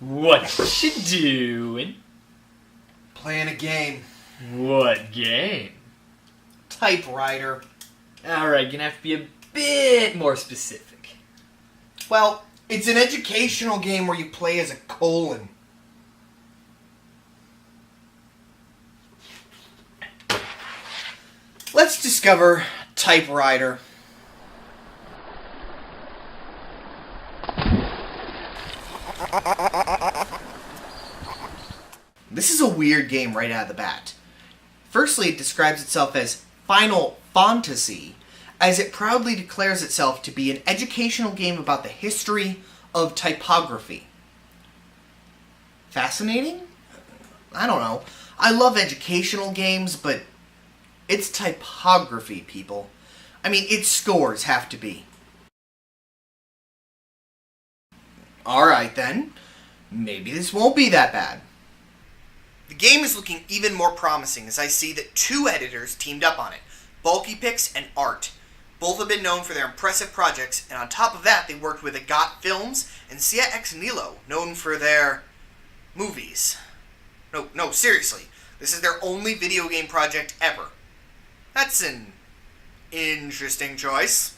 What you doing? Playing a game. What game? Typewriter. Alright, gonna have to be a bit more specific. Well, it's an educational game where you play as a colon. Let's discover Typewriter. This is a weird game right out of the bat. Firstly, it describes itself as Final Fantasy, as it proudly declares itself to be an educational game about the history of typography. Fascinating? I don't know. I love educational games, but it's typography, people. I mean, its scores have to be. Alright then, maybe this won't be that bad. The game is looking even more promising as I see that two editors teamed up on it, Bulky Pix and Art. Both have been known for their impressive projects, and on top of that they worked with Agat Films and Sia Ex Nihilo, known for their movies. No, seriously, this is their only video game project ever. That's an interesting choice.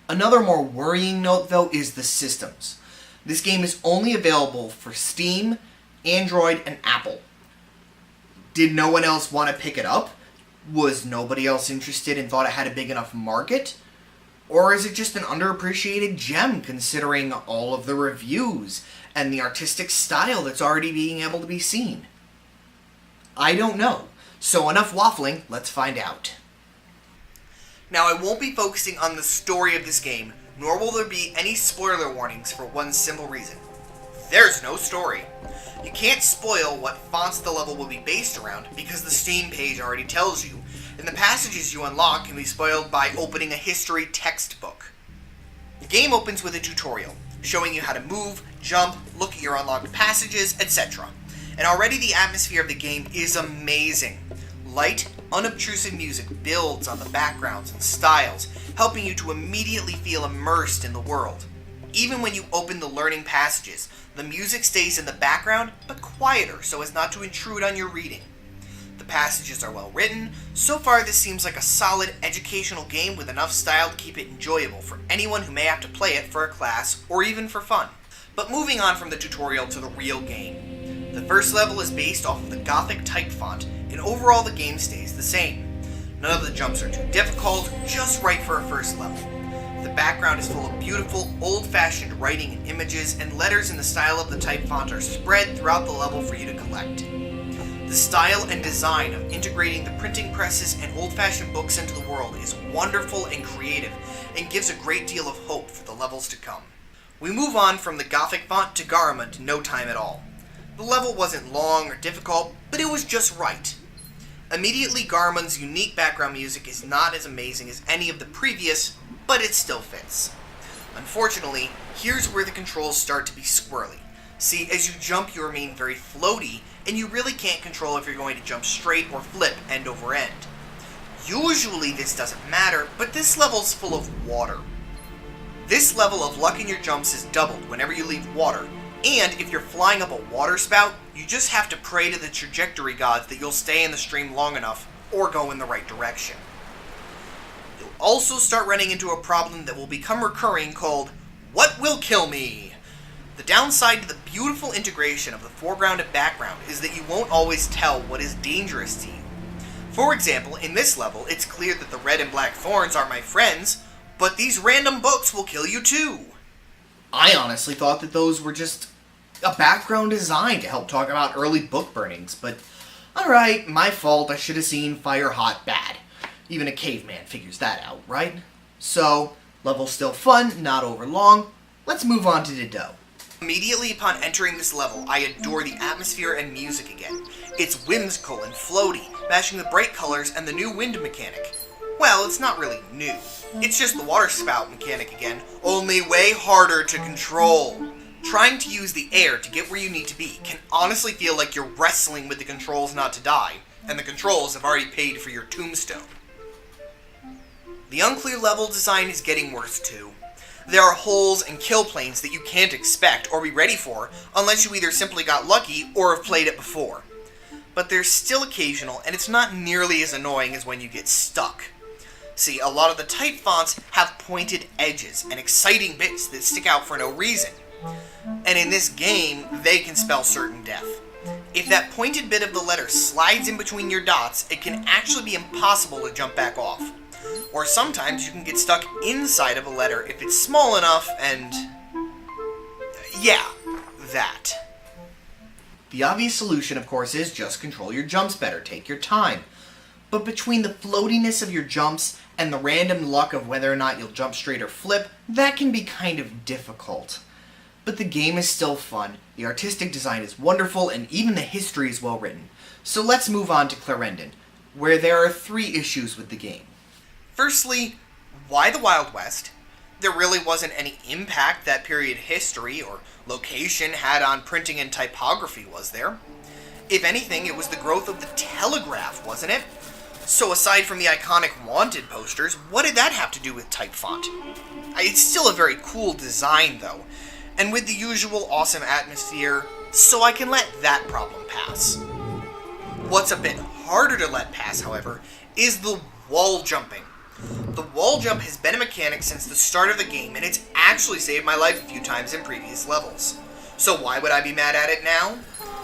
Another more worrying note, though, is the systems. This game is only available for Steam, Android, and Apple. Did no one else want to pick it up? Was nobody else interested and thought it had a big enough market? Or is it just an underappreciated gem considering all of the reviews and the artistic style that's already being able to be seen? I don't know. So enough waffling, let's find out. Now, I won't be focusing on the story of this game, nor will there be any spoiler warnings for one simple reason. There's no story. You can't spoil what fonts the level will be based around because the Steam page already tells you, and the passages you unlock can be spoiled by opening a history textbook. The game opens with a tutorial, showing you how to move, jump, look at your unlocked passages, etc. And already the atmosphere of the game is amazing. Light, unobtrusive music builds on the backgrounds and styles, helping you to immediately feel immersed in the world. Even when you open the learning passages, the music stays in the background, but quieter so as not to intrude on your reading. The passages are well written. So far, this seems like a solid educational game with enough style to keep it enjoyable for anyone who may have to play it for a class or even for fun. But moving on from the tutorial to the real game. The first level is based off of the Gothic type font, and overall the game stays the same. None of the jumps are too difficult, just right for a first level. The background is full of beautiful, old-fashioned writing and images, and letters in the style of the type font are spread throughout the level for you to collect. The style and design of integrating the printing presses and old-fashioned books into the world is wonderful and creative, and gives a great deal of hope for the levels to come. We move on from the Gothic font to Garamond in no time at all. The level wasn't long or difficult, but it was just right. Immediately, Garamond's unique background music is not as amazing as any of the previous, but it still fits. Unfortunately, here's where the controls start to be squirrely. See, as you jump you remain very floaty, and you really can't control if you're going to jump straight or flip end over end. Usually this doesn't matter, but this level's full of water. This level of luck in your jumps is doubled whenever you leave water, and if you're flying up a water spout, you just have to pray to the trajectory gods that you'll stay in the stream long enough, or go in the right direction. You'll also start running into a problem that will become recurring called, "What will kill me?" The downside to the beautiful integration of the foreground and background is that you won't always tell what is dangerous to you. For example, in this level, it's clear that the red and black thorns are my friends, but these random books will kill you too. I honestly thought that those were just a background design to help talk about early book burnings, but alright, my fault, I should have seen Fire Hot bad. Even a caveman figures that out, right? So, level's still fun, not over long. Let's move on to Dido. Immediately upon entering this level, I adore the atmosphere and music again. It's whimsical and floaty, matching the bright colors and the new wind mechanic. Well, it's not really new. It's just the water spout mechanic again, only way harder to control. Trying to use the air to get where you need to be can honestly feel like you're wrestling with the controls not to die, and the controls have already paid for your tombstone. The unclear level design is getting worse too. There are holes and kill planes that you can't expect or be ready for unless you either simply got lucky or have played it before. But they're still occasional, and it's not nearly as annoying as when you get stuck. See, a lot of the type fonts have pointed edges and exciting bits that stick out for no reason. And in this game, they can spell certain death. If that pointed bit of the letter slides in between your dots, it can actually be impossible to jump back off. Or sometimes you can get stuck inside of a letter if it's small enough and... yeah, that. The obvious solution, of course, is just control your jumps better, take your time. But between the floatiness of your jumps and the random luck of whether or not you'll jump straight or flip, that can be kind of difficult. But the game is still fun, the artistic design is wonderful, and even the history is well written. So let's move on to Clarendon, where there are 3 issues with the game. Firstly, why the Wild West? There really wasn't any impact that period history or location had on printing and typography, was there? If anything, it was the growth of the telegraph, wasn't it? So aside from the iconic Wanted posters, what did that have to do with type font? It's still a very cool design, though, and with the usual awesome atmosphere, so I can let that problem pass. What's a bit harder to let pass, however, is the wall jumping. The wall jump has been a mechanic since the start of the game, and it's actually saved my life a few times in previous levels. So why would I be mad at it now?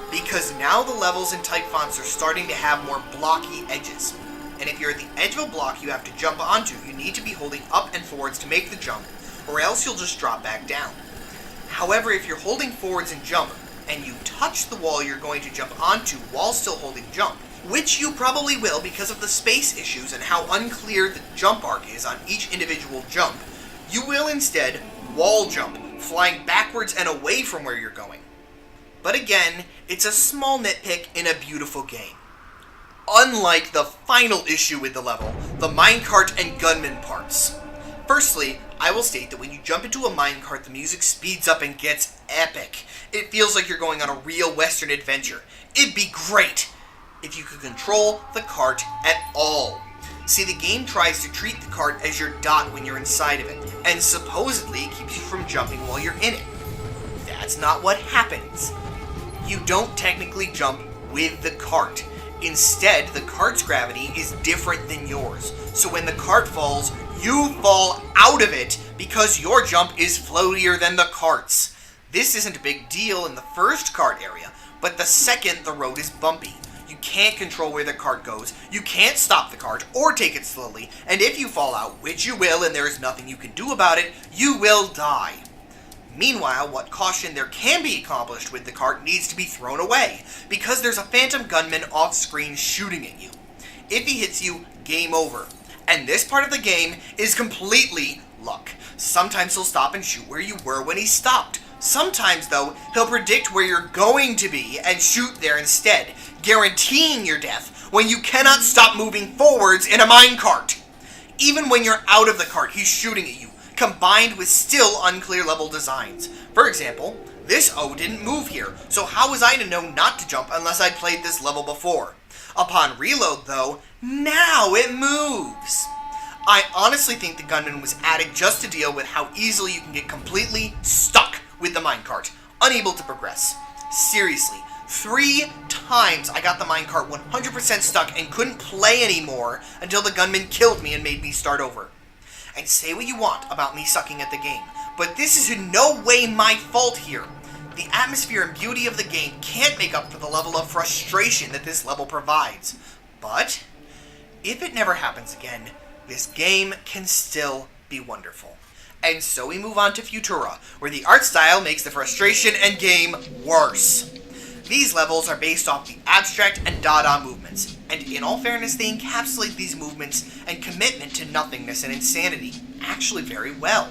Because now the levels in type fonts are starting to have more blocky edges. And if you're at the edge of a block you have to jump onto, you need to be holding up and forwards to make the jump, or else you'll just drop back down. However, if you're holding forwards and jump, and you touch the wall you're going to jump onto while still holding jump, which you probably will because of the space issues and how unclear the jump arc is on each individual jump, you will instead wall jump, flying backwards and away from where you're going. But again, it's a small nitpick in a beautiful game. Unlike the final issue with the level, the minecart and gunman parts. Firstly, I will state that when you jump into a minecart, the music speeds up and gets epic. It feels like you're going on a real Western adventure. It'd be great if you could control the cart at all. See, the game tries to treat the cart as your dot when you're inside of it, and supposedly keeps you from jumping while you're in it. That's not what happens. You don't technically jump with the cart. Instead, the cart's gravity is different than yours. So when the cart falls, you fall out of it because your jump is floatier than the cart's. This isn't a big deal in the first cart area, but the second the road is bumpy. You can't control where the cart goes, you can't stop the cart or take it slowly, and if you fall out, which you will and there is nothing you can do about it, you will die. Meanwhile, what caution there can be accomplished with the cart needs to be thrown away, because there's a phantom gunman off-screen shooting at you. If he hits you, game over. And this part of the game is completely luck. Sometimes he'll stop and shoot where you were when he stopped. Sometimes, though, he'll predict where you're going to be and shoot there instead, guaranteeing your death when you cannot stop moving forwards in a minecart. Even when you're out of the cart, he's shooting at you, combined with still unclear level designs. For example, this O didn't move here, so how was I to know not to jump unless I'd played this level before? Upon reload, though, now it moves. I honestly think the gunman was added just to deal with how easily you can get completely stuck with the minecart, unable to progress. Seriously, 3 times I got the minecart 100% stuck and couldn't play anymore until the gunman killed me and made me start over. And say what you want about me sucking at the game, but this is in no way my fault here. The atmosphere and beauty of the game can't make up for the level of frustration that this level provides. But if it never happens again, this game can still be wonderful. And so we move on to Futura, where the art style makes the frustration and game worse. These levels are based off the abstract and Dada movements, and in all fairness, they encapsulate these movements and commitment to nothingness and insanity actually very well.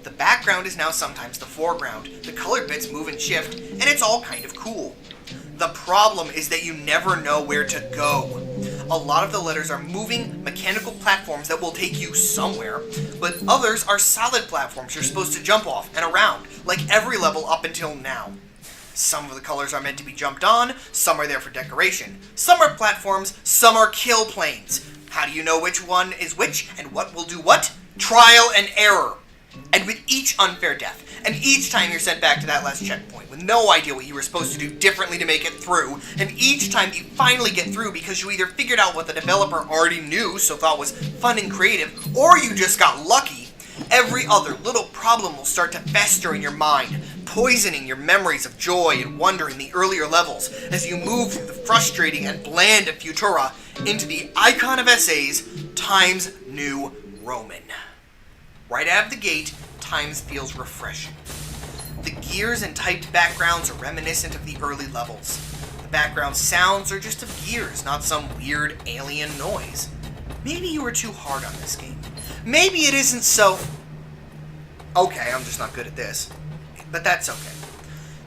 The background is now sometimes the foreground, the colored bits move and shift, and it's all kind of cool. The problem is that you never know where to go. A lot of the letters are moving mechanical platforms that will take you somewhere, but others are solid platforms you're supposed to jump off and around, like every level up until now. Some of the colors are meant to be jumped on, some are there for decoration. Some are platforms, some are kill planes. How do you know which one is which and what will do what? Trial and error. And with each unfair death, and each time you're sent back to that last checkpoint with no idea what you were supposed to do differently to make it through, and each time you finally get through because you either figured out what the developer already knew so thought was fun and creative, or you just got lucky, every other little problem will start to fester in your mind, poisoning your memories of joy and wonder in the earlier levels as you move through the frustrating and bland of Futura into the icon of essays, Times New Roman. Right out of the gate, Times feels refreshing. The gears and typed backgrounds are reminiscent of the early levels. The background sounds are just of gears, not some weird alien noise. Maybe you were too hard on this game. Maybe it isn't so... Okay, I'm just not good at this. But that's okay.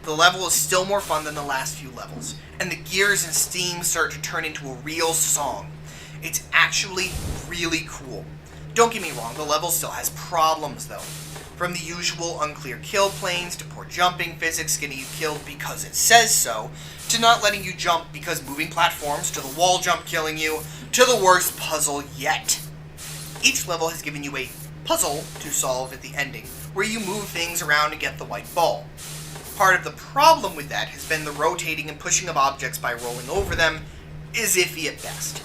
The level is still more fun than the last few levels, and the gears and steam start to turn into a real song. It's actually really cool. Don't get me wrong, the level still has problems though. From the usual unclear kill planes, to poor jumping physics getting you killed because it says so, to not letting you jump because moving platforms, to the wall jump killing you, to the worst puzzle yet. Each level has given you a puzzle to solve at the ending, where you move things around to get the white ball. Part of the problem with that has been the rotating and pushing of objects by rolling over them is iffy at best.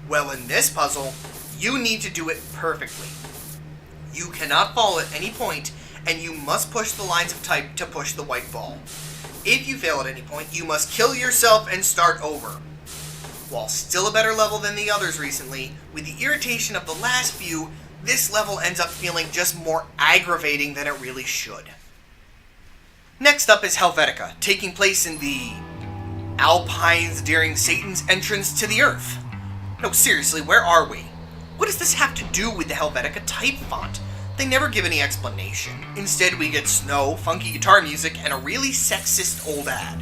Well, in this puzzle, you need to do it perfectly. You cannot fall at any point, and you must push the lines of type to push the white ball. If you fail at any point, you must kill yourself and start over. While still a better level than the others recently, with the irritation of the last few, this level ends up feeling just more aggravating than it really should. Next up is Helvetica, taking place in the Alpines during Satan's entrance to the Earth. No, seriously, where are we? What does this have to do with the Helvetica type font? They never give any explanation. Instead, we get snow, funky guitar music, and a really sexist old ad.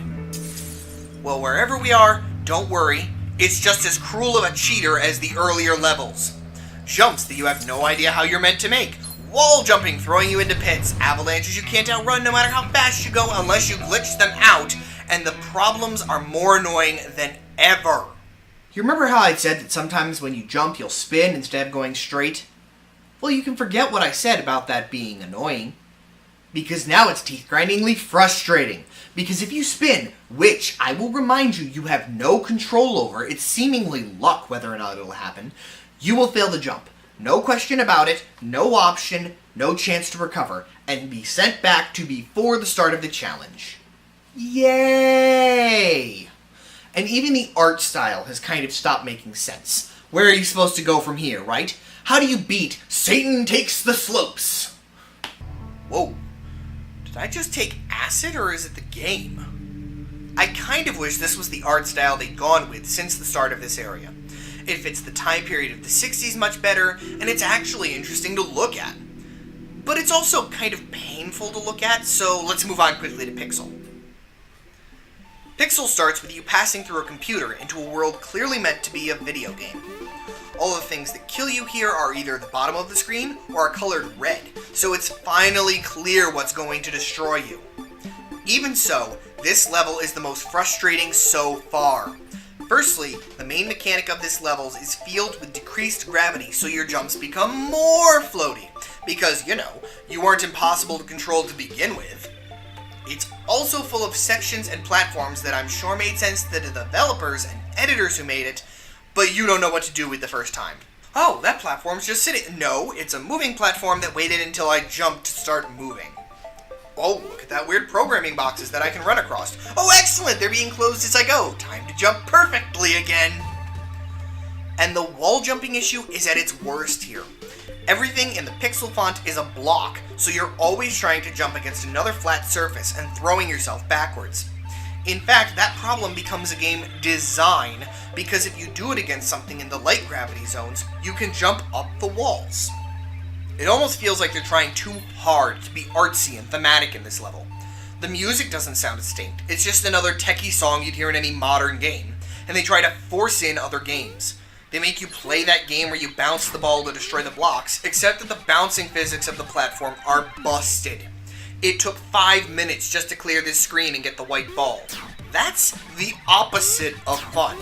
Well, wherever we are, don't worry, it's just as cruel of a cheater as the earlier levels. Jumps that you have no idea how you're meant to make. Wall jumping throwing you into pits. Avalanches you can't outrun no matter how fast you go unless you glitch them out. And the problems are more annoying than ever. You remember how I said that sometimes when you jump you'll spin instead of going straight? Well, you can forget what I said about that being annoying. Because now it's teeth-grindingly frustrating. Because if you spin, which I will remind you have no control over, it's seemingly luck whether or not it'll happen, you will fail the jump. No question about it, no option, no chance to recover, and be sent back to before the start of the challenge. Yay! And even the art style has kind of stopped making sense. Where are you supposed to go from here, right? How do you beat Satan Takes the Slopes? Whoa. Did I just take acid, or is it the game? I kind of wish this was the art style they'd gone with since the start of this area. It fits the time period of the 60s much better, and it's actually interesting to look at. But it's also kind of painful to look at, so let's move on quickly to Pixel. Pixel starts with you passing through a computer into a world clearly meant to be a video game. All the things that kill you here are either the bottom of the screen or are colored red, so it's finally clear what's going to destroy you. Even so, this level is the most frustrating so far. Firstly, the main mechanic of this level is filled with decreased gravity, so your jumps become more floaty, because, you weren't impossible to control to begin with. It's also full of sections and platforms that I'm sure made sense to the developers and editors who made it, but you don't know what to do with the first time. Oh, that platform's just sitting. No, it's a moving platform that waited until I jumped to start moving. Oh, look at that weird programming boxes that I can run across. Oh, excellent! They're being closed as I go. Time to jump perfectly again. And the wall jumping issue is at its worst here. Everything in the pixel font is a block, so you're always trying to jump against another flat surface and throwing yourself backwards. In fact, that problem becomes a game design, because if you do it against something in the light gravity zones, you can jump up the walls. It almost feels like they're trying too hard to be artsy and thematic in this level. The music doesn't sound distinct, it's just another techie song you'd hear in any modern game, and they try to force in other games. They make you play that game where you bounce the ball to destroy the blocks, except that the bouncing physics of the platform are busted. It took 5 minutes just to clear this screen and get the white ball. That's the opposite of fun.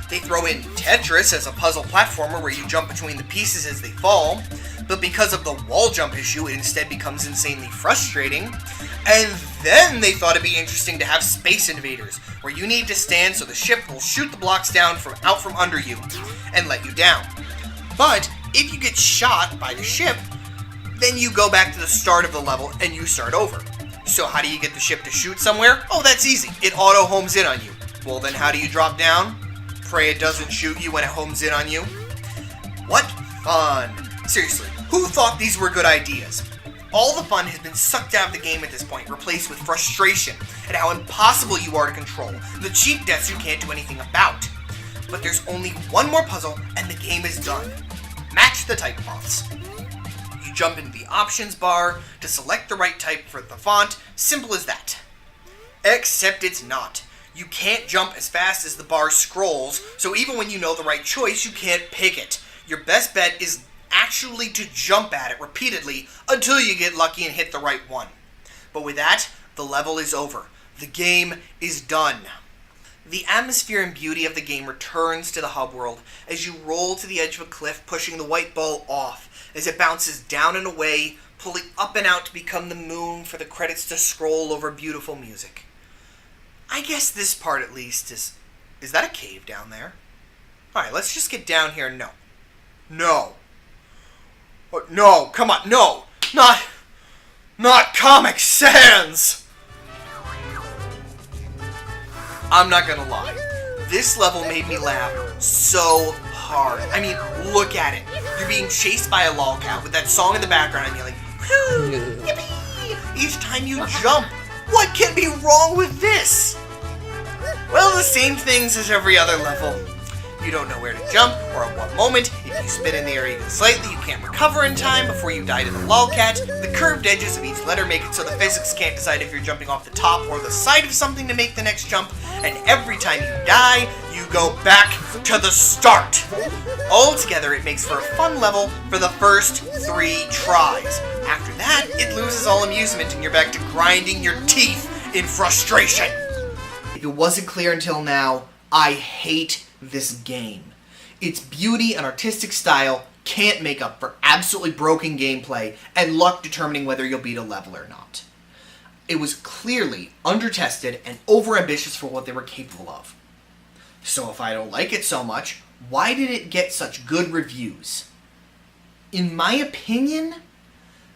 They throw in Tetris as a puzzle platformer where you jump between the pieces as they fall, But because of the wall jump issue, it instead becomes insanely frustrating. And then they thought it'd be interesting to have Space Invaders, where you need to stand so the ship will shoot the blocks down out from under you and let you down. But if you get shot by the ship, then you go back to the start of the level and you start over. So how do you get the ship to shoot somewhere? Oh, that's easy. It auto homes in on you. Well, then how do you drop down? Pray it doesn't shoot you when it homes in on you. What fun! Seriously, who thought these were good ideas? All the fun has been sucked out of the game at this point, replaced with frustration at how impossible you are to control, the cheap deaths you can't do anything about. But there's only one more puzzle and the game is done. Match the type fonts. You jump into the options bar to select the right type for the font, simple as that. Except it's not. You can't jump as fast as the bar scrolls, so even when you know the right choice, you can't pick it. Your best bet is actually to jump at it repeatedly until you get lucky and hit the right one. But with that, the level is over. The game is done. The atmosphere and beauty of the game returns to the hub world as you roll to the edge of a cliff, pushing the white ball off as it bounces down and away, pulling up and out to become the moon for the credits to scroll over beautiful music. I guess this part at least is that a cave down there? Alright, let's just get down here. No. No, come on, no! Not Comic Sans! I'm not gonna lie. This level made me laugh so hard. I mean, look at it. You're being chased by a lolcat with that song in the background and you're like, whoo, yippee! Each time you jump. What can be wrong with this? Well, the same things as every other level. You don't know where to jump or at what moment. If you spin in the air even slightly, you can't recover in time before you die to the lolcat. The curved edges of each letter make it so the physics can't decide if you're jumping off the top or the side of something to make the next jump. And every time you die, you go back to the start. Altogether, it makes for a fun level for the first 3 tries. After that, it loses all amusement and you're back to grinding your teeth in frustration. If it wasn't clear until now, I hate this game. Its beauty and artistic style can't make up for absolutely broken gameplay and luck determining whether you'll beat a level or not. It was clearly undertested and overambitious for what they were capable of. So if I don't like it so much, why did it get such good reviews? In my opinion,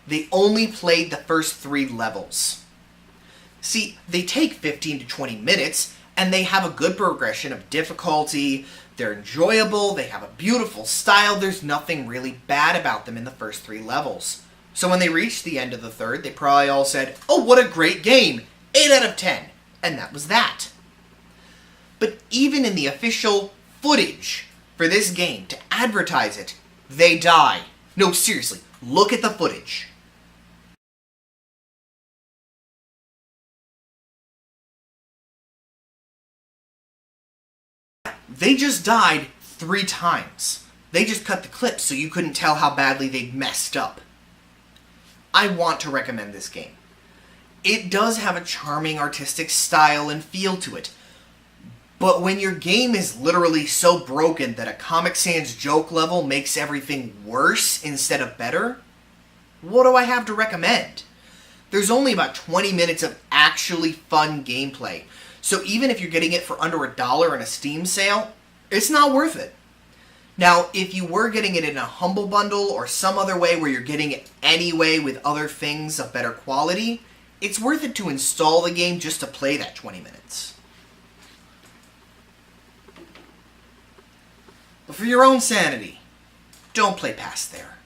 they only played the first 3 levels. See, they take 15 to 20 minutes, and they have a good progression of difficulty, they're enjoyable, they have a beautiful style, there's nothing really bad about them in the first 3 levels. So when they reached the end of the 3rd, they probably all said, oh, what a great game, 8 out of 10, and that was that. But even in the official footage for this game, to advertise it, they die. No, seriously, look at the footage. They just died 3 times. They just cut the clips so you couldn't tell how badly they'd messed up. I want to recommend this game. It does have a charming artistic style and feel to it. But when your game is literally so broken that a Comic Sans joke level makes everything worse instead of better, what do I have to recommend? There's only about 20 minutes of actually fun gameplay. So even if you're getting it for under $1 in a Steam sale, it's not worth it. Now, if you were getting it in a Humble Bundle or some other way where you're getting it anyway with other things of better quality, it's worth it to install the game just to play that 20 minutes. But for your own sanity, don't play past there.